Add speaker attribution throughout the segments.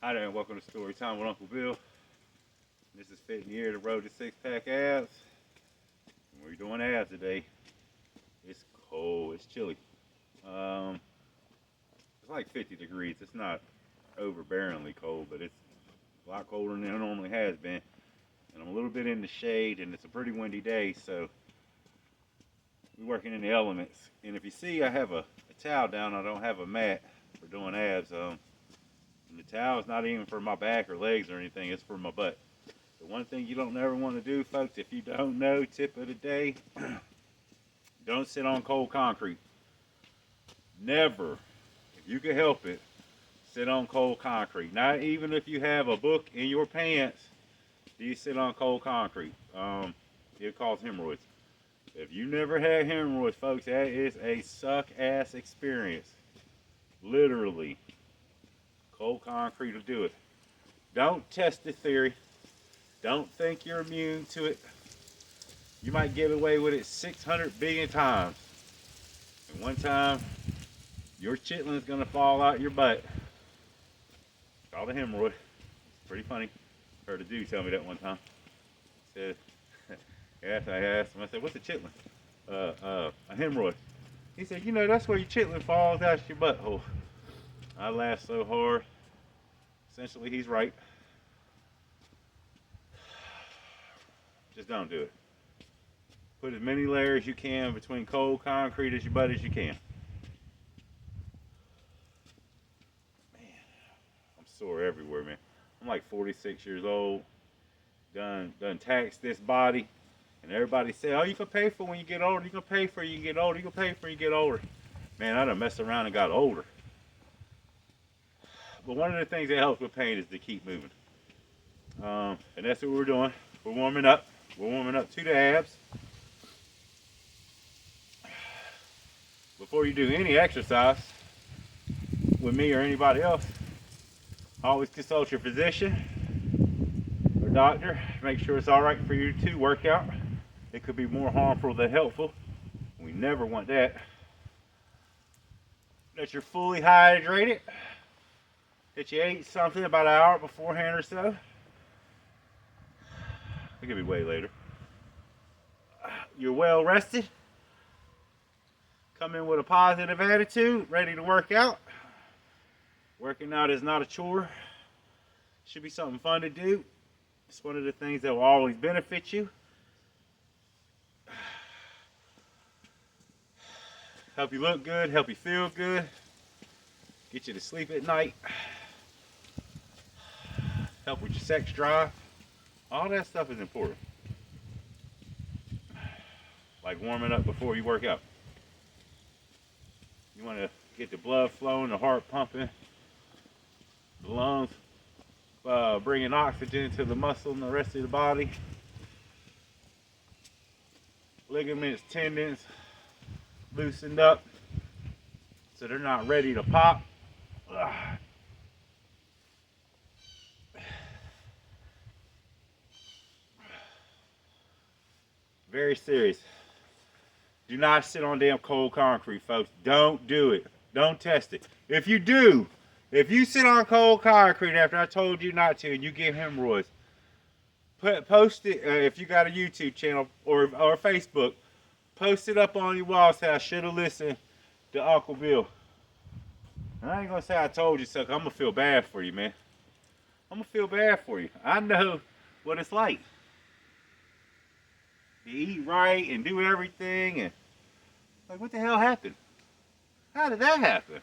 Speaker 1: Hi there and welcome to Story Time with Uncle Bill. This is fitting year to road to six-pack abs. We're doing abs today. It's cold, it's chilly. Um, it's like 50 degrees. It's not overbearingly cold, but it's a lot colder than it normally has been. And I'm a little bit in the shade and it's a pretty windy day, so we're working in the elements. And if you see, I have a towel down. I don't have a mat for doing abs. And the towel is not even for my back or legs or anything. It's for my butt. The one thing you don't ever want to do, folks, if you don't know, tip of the day, don't sit on cold concrete. Never, if you can help it, sit on cold concrete. Not even if you have a book in your pants, do you sit on cold concrete. It causes hemorrhoids. If you never had hemorrhoids, folks, that is a suck-ass experience. Literally. Cold concrete will do it. Don't test the theory. Don't think you're immune to it. You might get away with it 600 billion times. And one time, your chitling's gonna fall out your butt. It's called a hemorrhoid. It's pretty funny. Heard a dude tell me that one time. He said, I asked him, I said, what's a chitlin? A hemorrhoid. He said, you know, that's where your chitlin falls out your butthole. I laughed so hard. Essentially, he's right. Just don't do it. Put as many layers you can between cold concrete as your butt as you can. Man, I'm sore everywhere, man. I'm like 46 years old. Done taxed this body. And everybody said, oh, you can pay for when you get older. You can pay for you get older. You can pay for you get older. Man, I done messed around and got older. But one of the things that helps with pain is to keep moving. And that's what we're doing. We're warming up. We're warming up to the abs. Before you do any exercise with me or anybody else, always consult your physician or doctor. Make sure it's all right for you to work out. It could be more harmful than helpful. We never want that. That you're fully hydrated. That you ate something about an hour beforehand or so. It could be way later. You're well rested. Come in with a positive attitude, ready to work out. Working out is not a chore. Should be something fun to do. It's one of the things that will always benefit you. Help you look good, help you feel good. Get you to sleep at night. Help with your sex drive. All that stuff is important. Like warming up before you work out. You want to get the blood flowing, the heart pumping, the lungs, bringing oxygen to the muscle and the rest of the body. Ligaments, tendons loosened up so they're not ready to pop. Very serious. Do not sit on damn cold concrete, folks. Don't do it. Don't test it. If you do, if you sit on cold concrete after I told you not to and you get hemorrhoids, post it, if you got a YouTube channel or Facebook, post it up on your wall. Say I should have listened to Uncle Bill. And I ain't going to say I told you so, 'cause I'm going to feel bad for you, man. I'm going to feel bad for you. I know what it's like. You eat right and do everything, and like, what the hell happened? How did that happen?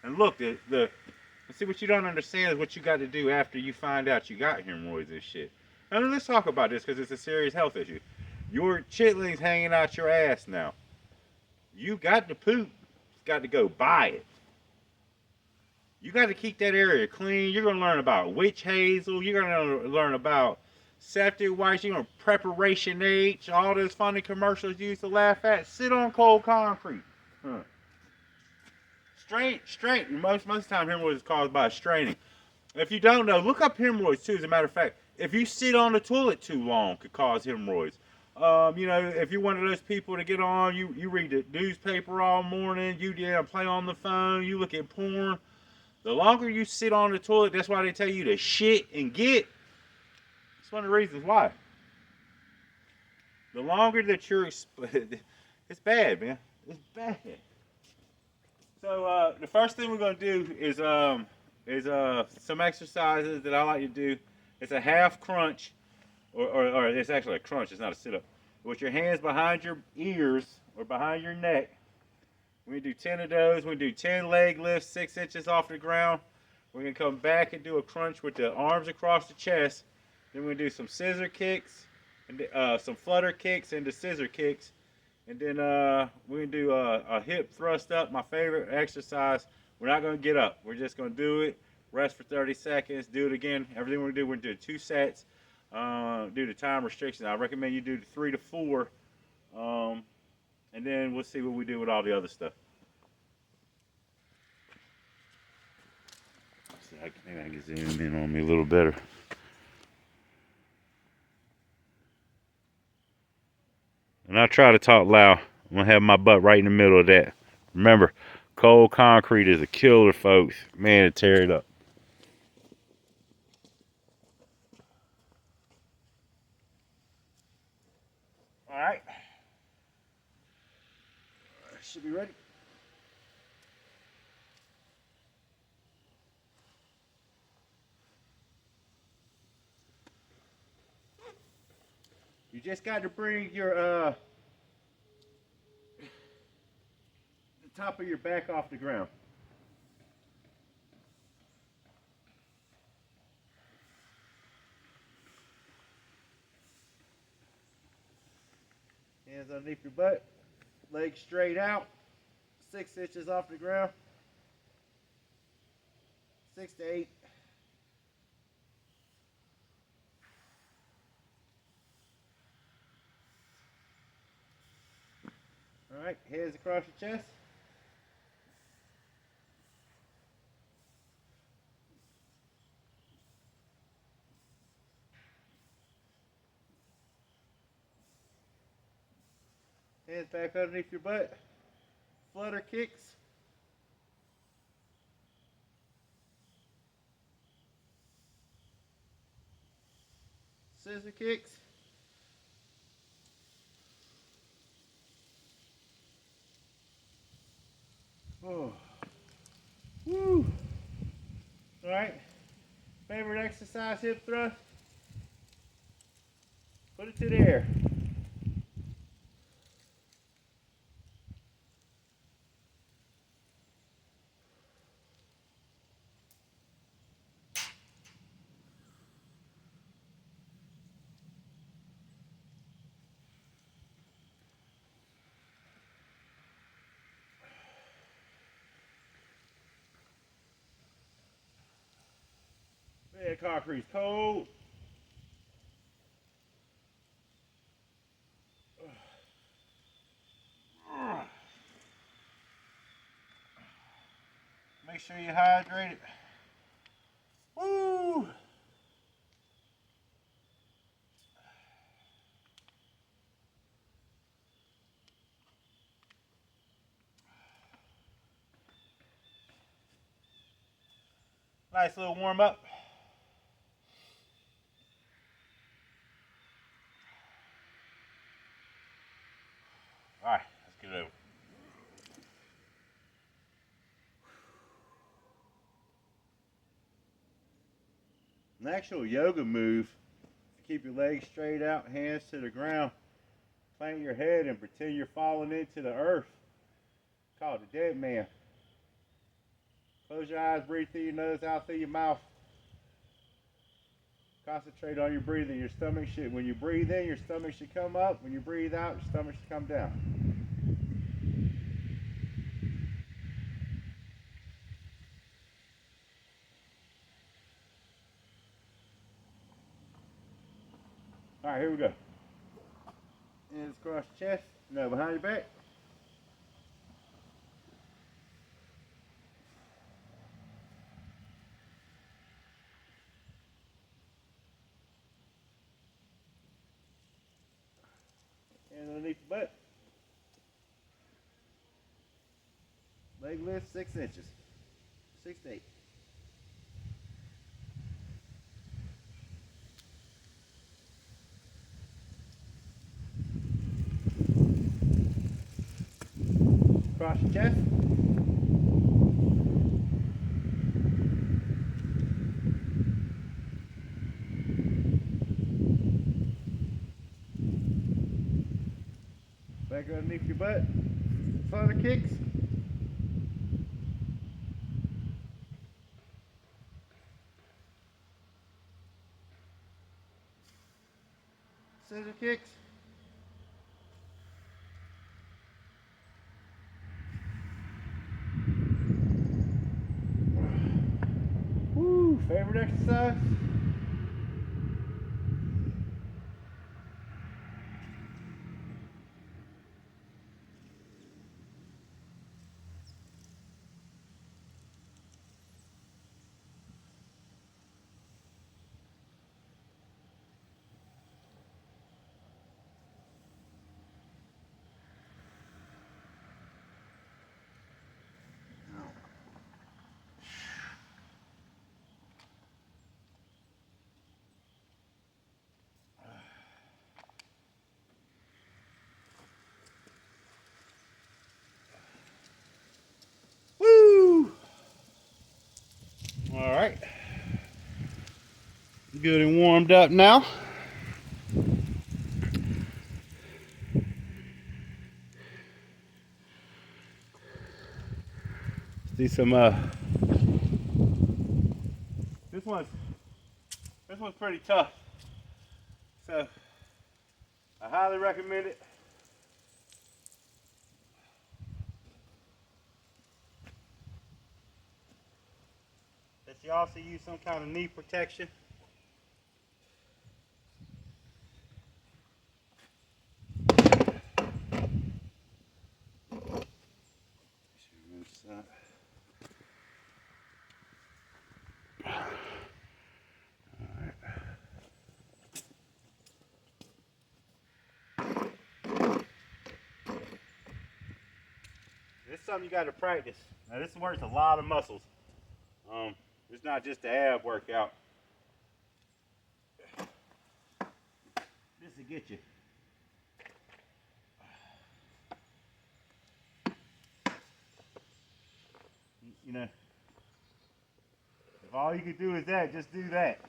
Speaker 1: And look, see, what you don't understand is what you got to do after you find out you got hemorrhoids and shit. Now let's talk about this because it's a serious health issue. Your chitlings hanging out your ass now. You got to poop. It's got to go by it. You got to keep that area clean. You're going to learn about witch hazel. You're going to learn about septic wipes, you know, preparation H, all those funny commercials you used to laugh at. Sit on cold concrete. Strain. Most of the time hemorrhoids is caused by straining. If you don't know, look up hemorrhoids too. As a matter of fact, if you sit on the toilet too long, could cause hemorrhoids. You know, if you're one of those people to get on, you read the newspaper all morning, you play on the phone, you look at porn, The longer you sit on the toilet, that's why they tell you to shit and get. It's one of the reasons why. The longer that you're, it's bad, man. It's bad. So the first thing we're gonna do is some exercises that I like to do. It's a half crunch, or it's actually a crunch. It's not a sit up. With your hands behind your ears or behind your neck. We're gonna do 10 of those. We're gonna do 10 leg lifts, 6 inches off the ground. We're gonna come back and do a crunch with the arms across the chest. Then we're gonna do some scissor kicks and some flutter kicks into scissor kicks. And then we're going to do a hip thrust up, my favorite exercise. We're not going to get up. We're just going to do it, rest for 30 seconds, do it again. Everything we're going to do, we're going to do 2 sets due to time restrictions. I recommend you do 3 to 4, and then we'll see what we do with all the other stuff. Maybe I can zoom in on me a little better. And I try to talk loud. I'm going to have my butt right in the middle of that. Remember, cold concrete is a killer, folks. Man, it tear it up. All right. Should be ready. You just got to bring your the top of your back off the ground. Hands underneath your butt, legs straight out, 6 inches off the ground, 6 to 8. All right, hands across your chest. Hands back underneath your butt. Flutter kicks. Scissor kicks. Oh. Woo. All right. Favorite exercise, hip thrust. Put it to the air. Man, concrete's cold. Make sure you're hydrated. Woo! Nice little warm up. All right, let's get it over. An actual yoga move, keep your legs straight out, hands to the ground, plant your head and pretend you're falling into the earth. Called the dead man. Close your eyes, breathe through your nose, out through your mouth. Concentrate on your breathing. Your stomach should, when you breathe in, your stomach should come up. When you breathe out, your stomach should come down. All right, here we go. Hands across your chest. No, behind your back. Hands underneath your butt. Leg lift 6 inches. 6 to 8. across your chest. Back underneath your butt. Further kicks. Scissor kicks. Woo, favorite exercise? Woo! All right. Good and warmed up now. See some this one's pretty tough. So I highly recommend it. That you also use some kind of knee protection. This is something you got to practice. Now this works a lot of muscles. It's not just the ab workout. This will get you. You know, if all you can do is that, just do that.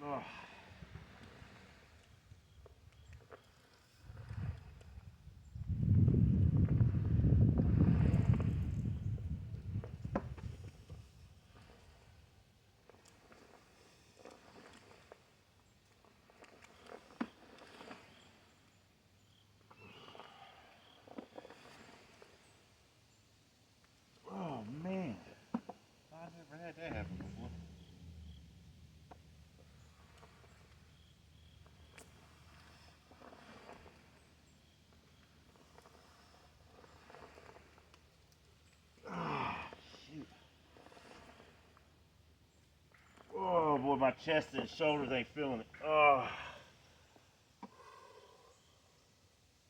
Speaker 1: Oh. Oh man, I never had that happen before. Oh, shoot. Oh boy, my chest and shoulders ain't feeling it. Oh.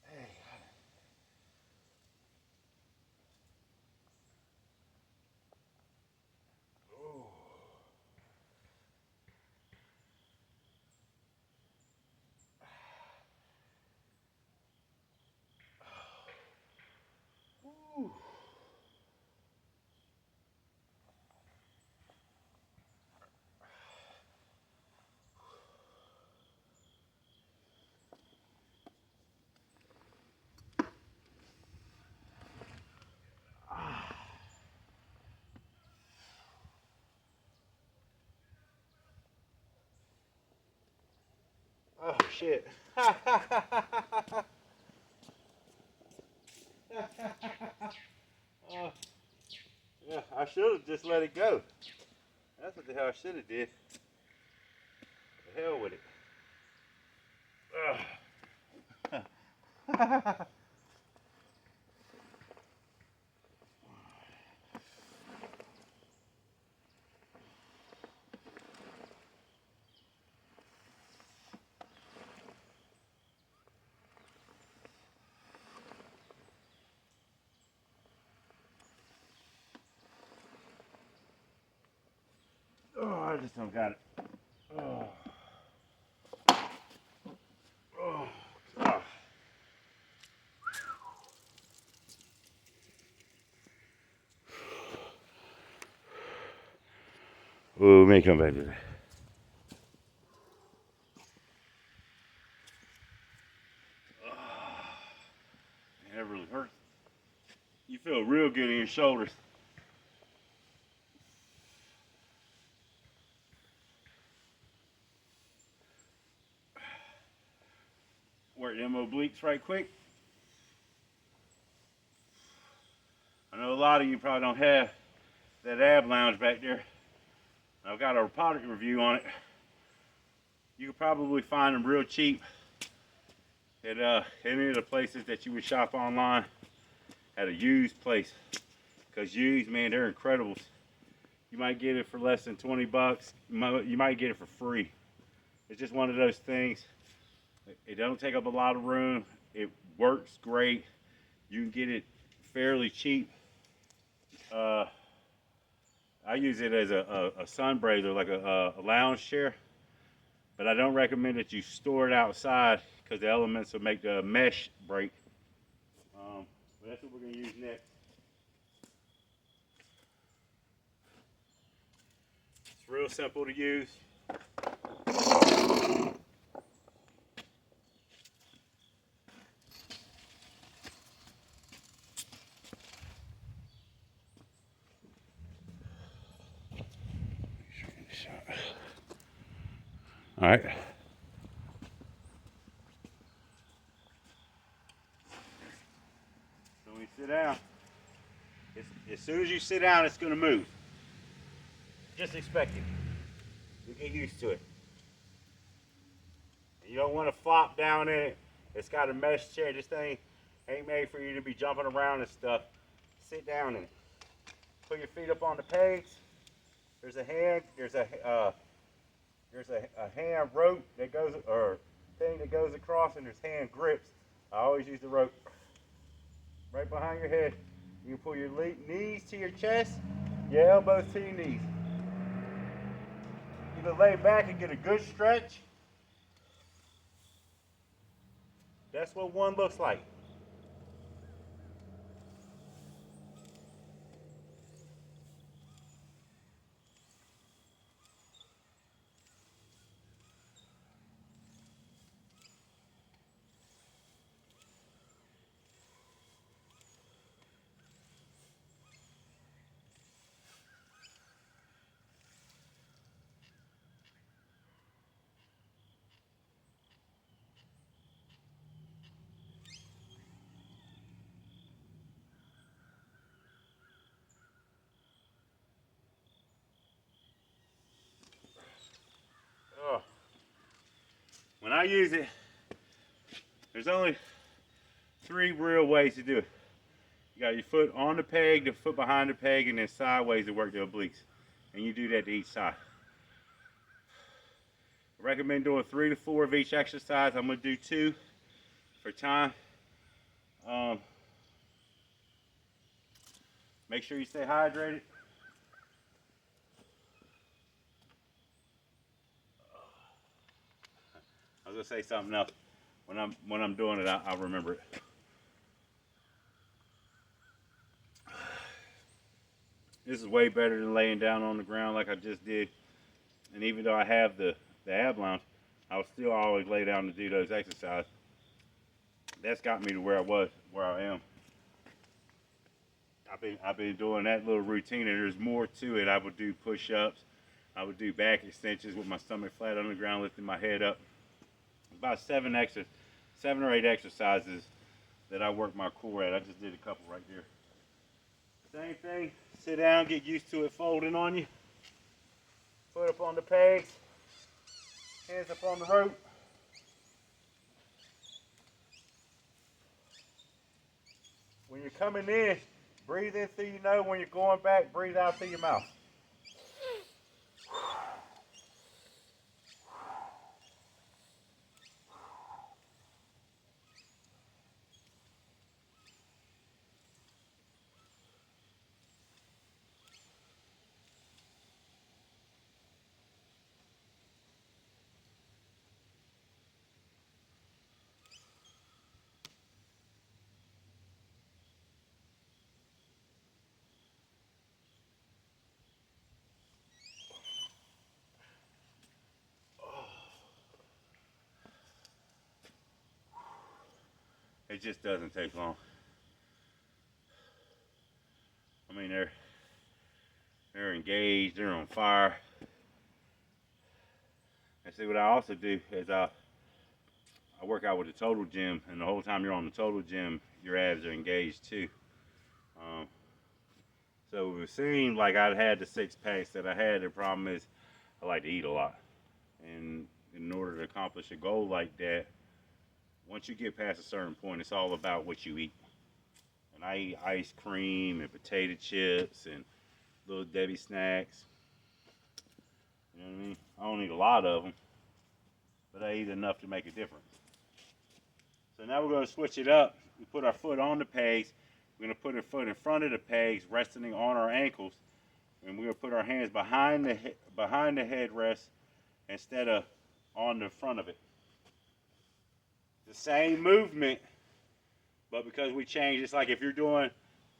Speaker 1: Hey. Oh. Ooh. Oh shit. Yeah, I should have just let it go. That's what the hell I should have did. The hell with it. Oh, I just don't got it. Oh. Oh. Oh. Oh, may come back to that. Man, that really hurts. You feel real good in your shoulders. Work them obliques right quick. I know a lot of you probably don't have that ab lounge back there. I've got a product review on it. You can probably find them real cheap at any of the places that you would shop online at a used place. Because used, man, they're incredible. You might get it for less than 20 bucks. You might get it for free. It's just one of those things. It don't take up a lot of room. It works great. You can get it fairly cheap. I use it as a sunbraiser, like a lounge chair. But I don't recommend that you store it outside because the elements will make the mesh break. But that's what we're going to use next. It's real simple to use. All right. So when you sit down, as soon as you sit down, it's going to move. Just expect it. You get used to it. And you don't want to flop down in it. It's got a mesh chair. This thing ain't made for you to be jumping around and stuff. Sit down in it. Put your feet up on the pegs. There's a hand. There's a hand rope that goes, or thing that goes across, and there's hand grips. I always use the rope right behind your head. You can pull your knees to your chest, your elbows to your knees. You can lay back and get a good stretch. That's what one looks like. Oh. When I use it, there's only 3 real ways to do it. You got your foot on the peg, the foot behind the peg, and then sideways to work the obliques. And you do that to each side. I recommend doing 3 to 4 of each exercise. I'm going to do 2 for time. Make sure you stay hydrated. I was gonna say something else. When I'm doing it, I'll remember it. This is way better than laying down on the ground like I just did. And even though I have the ab lounge, I'll still always lay down to do those exercises. That's got me to where I am. I've been doing that little routine, and there's more to it. I would do push-ups. I would do back extensions with my stomach flat on the ground, lifting my head up. About 7 or 8 exercises that I work my core at. I just did a couple right there. Same thing. Sit down, get used to it folding on you. Foot up on the pegs. Hands up on the rope. When you're coming in, breathe in through your nose. When you're going back, breathe out through your mouth. It just doesn't take long. I mean, they're engaged, they're on fire. And see, what I also do is I work out with the total gym, and the whole time you're on the total gym, your abs are engaged too. Um, so it seemed like I had the six packs that I had. The problem is I like to eat a lot, and in order to accomplish a goal like that, once you get past a certain point, it's all about what you eat. And I eat ice cream and potato chips and little Debbie snacks. You know what I mean? I don't eat a lot of them, but I eat enough to make a difference. So now we're going to switch it up. We put our foot on the pegs. We're going to put our foot in front of the pegs, resting on our ankles, and we're going to put our hands behind the headrest instead of on the front of it. The same movement, but because we changed, it's like if you're doing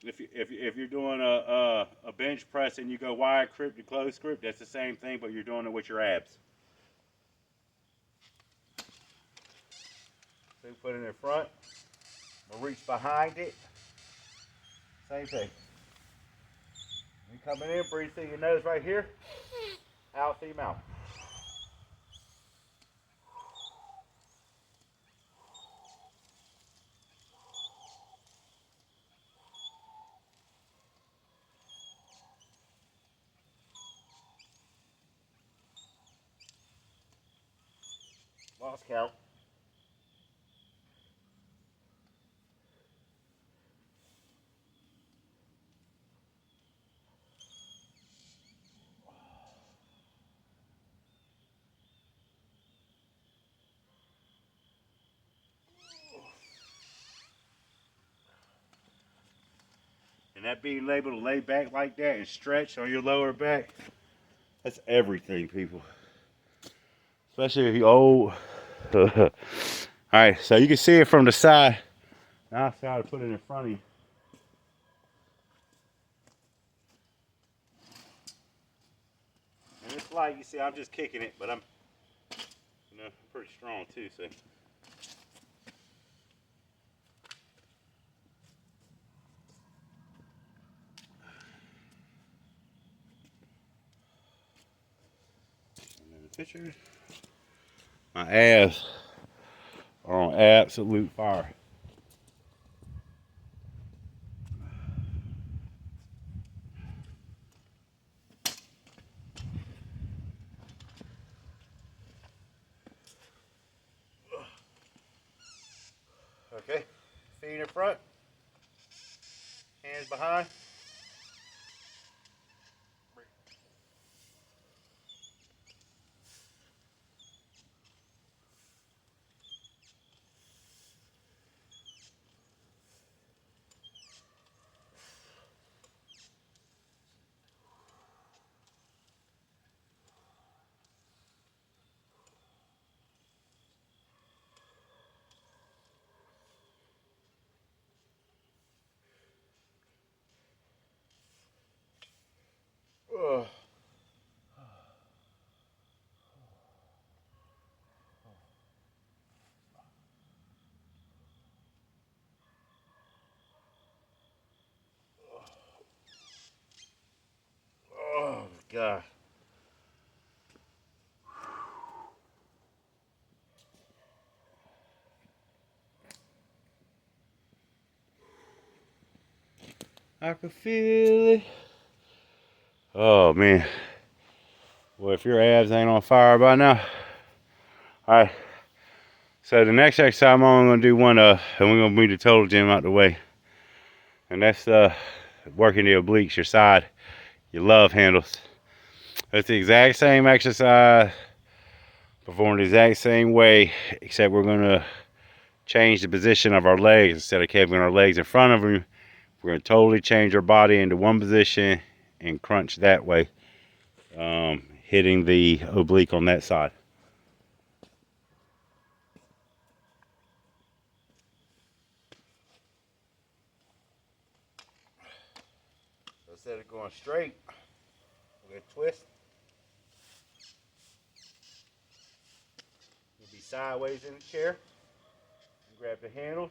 Speaker 1: a bench press and you go wide grip to close grip, that's the same thing, but you're doing it with your abs. So you put it in front, we'll reach behind it. Same thing. You coming in, breathe through your nose right here, out through your mouth. Lost count. And that being able to lay back like that and stretch on your lower back, that's everything, people. Especially if you're old. All right, so you can see it from the side. Now I try to put it in front of you. And it's like, you see, I'm just kicking it, but I'm pretty strong too, so. Picture. My abs are on absolute fire. Okay, feet in front, hands behind. Ugh. Oh, God. I can feel it. Oh, man. Well, if your abs ain't on fire by now. All right. So the next exercise I'm only going to do one of, and we're going to move the total gym out the way. And that's working the obliques, your side, your love handles. That's the exact same exercise, performed the exact same way, except we're going to change the position of our legs. Instead of keeping our legs in front of them, we're going to totally change our body into one position and crunch that way, hitting the oblique on that side. Instead of going straight, we're going to twist. You'll be sideways in the chair. You grab the handle,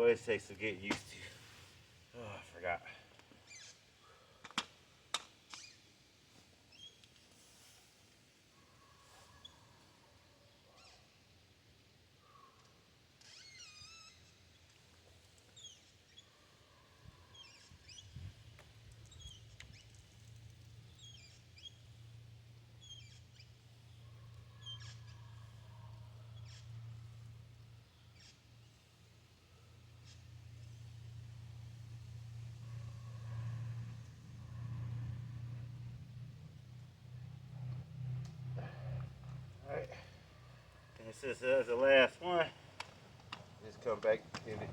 Speaker 1: it takes to get used to. Oh, I forgot. Alright. And since that was the last one, just come back in it.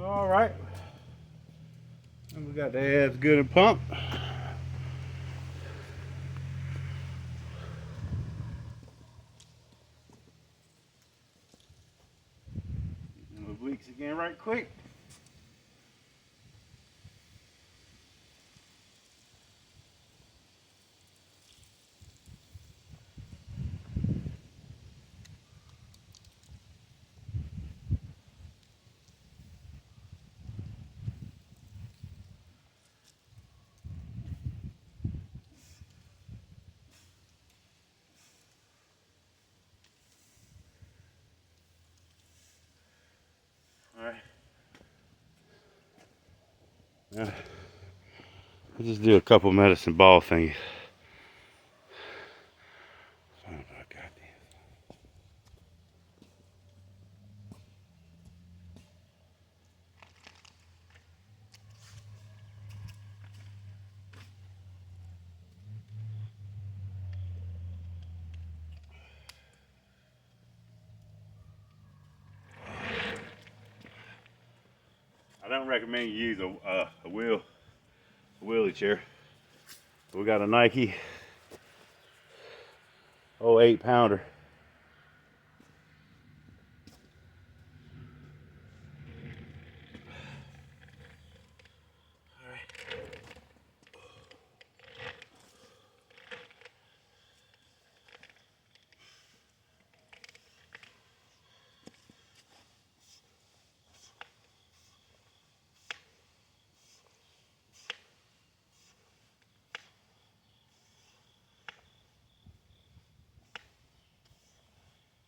Speaker 1: All right. And we got the ads good and pumped. And the bleaks again right quick. All right. I'll just do a couple medicine ball things. I don't recommend you use a wheelie chair. We got a Nike 8-pounder.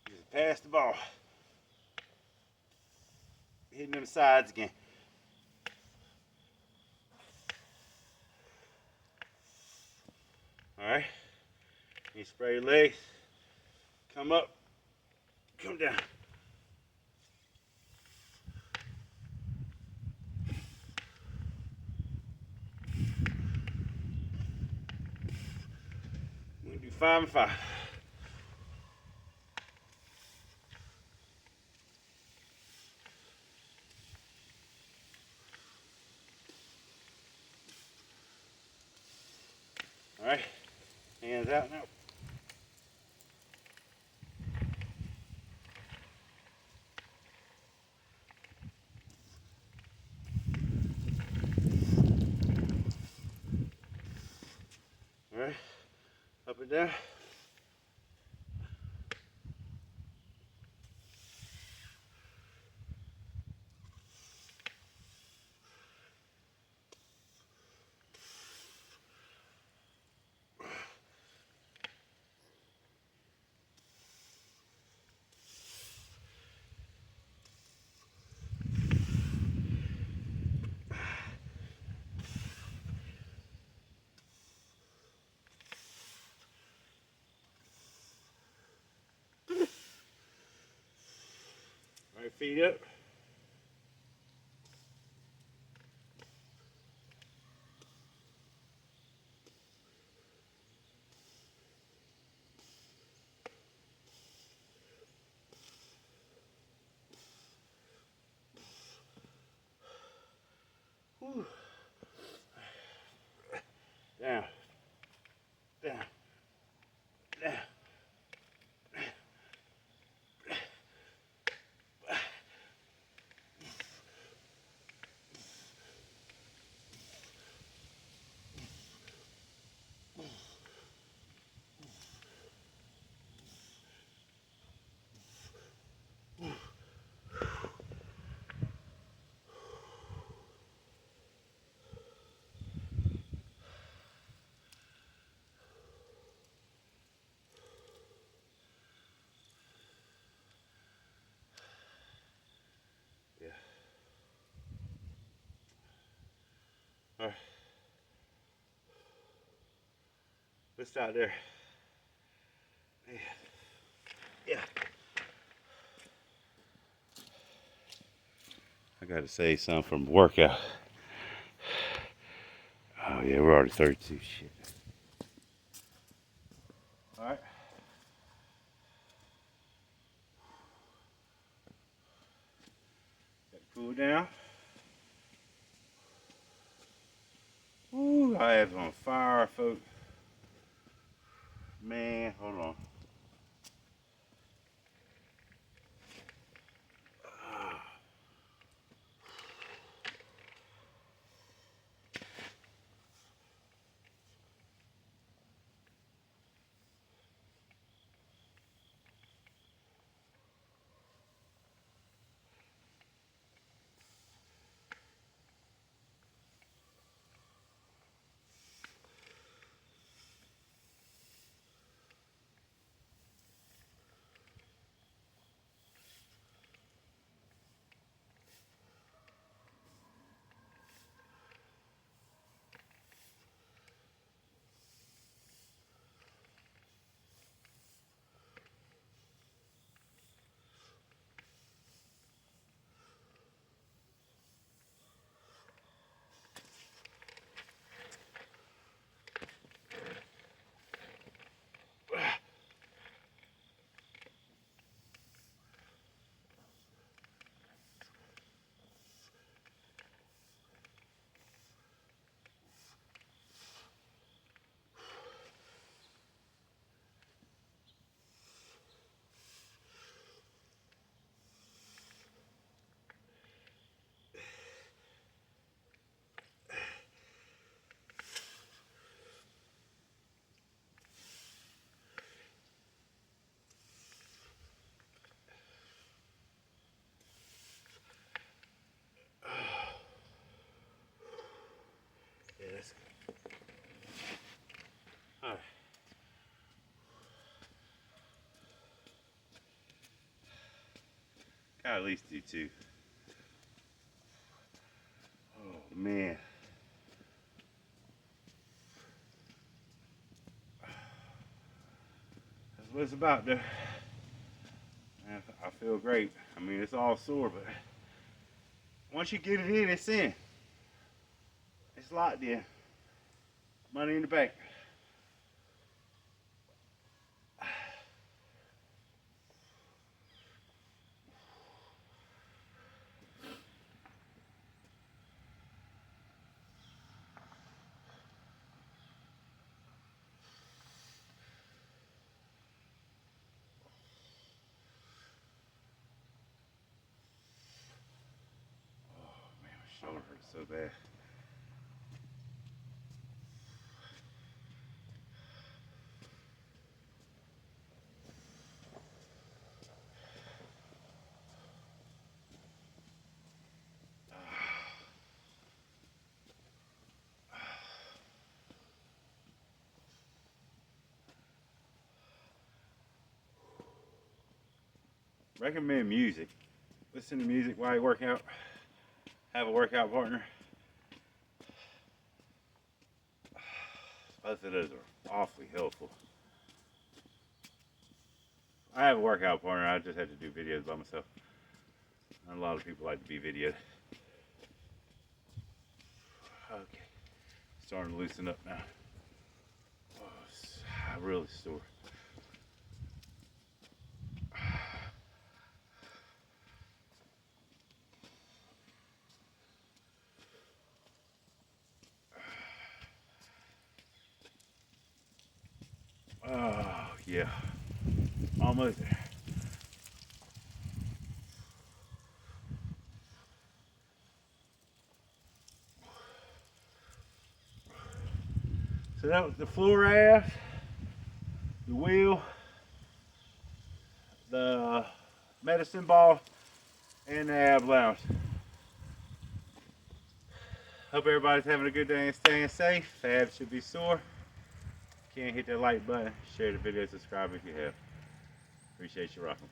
Speaker 1: Just pass the ball. Hitting them sides again. All right. You spray your legs. Come up. Come down. We're gonna do 5 and 5. All right. Hands out now. All right. Up and down. All right, feet up. Whew. Down, down, down. Yeah. All right. Let's start there. Yeah. Yeah. I gotta say something from the workout. Oh yeah, we're already 32. Shit. All right. Got to cool down. Ooh, I am on fire, folks. Man, hold on. Yeah, that's good. All right. Gotta at least do two. Oh man. That's what it's about there. Man, I feel great. I mean, it's all sore, but once you get it in, it's in. It's locked in. Money in the bank. Man, my shoulder hurts so bad. Recommend music. Listen to music while you work out. Have a workout partner. Both of those are awfully helpful. I have a workout partner. I just have to do videos by myself. A lot of people like to be videoed. Okay, starting to loosen up now. Oh, it's really sore. Yeah, almost there. So that was the full raft, the wheel, the medicine ball, and the ab lounge. Hope everybody's having a good day and staying safe. Abs should be sore. Can't hit that like button, share the video, subscribe if you have. Appreciate you rocking.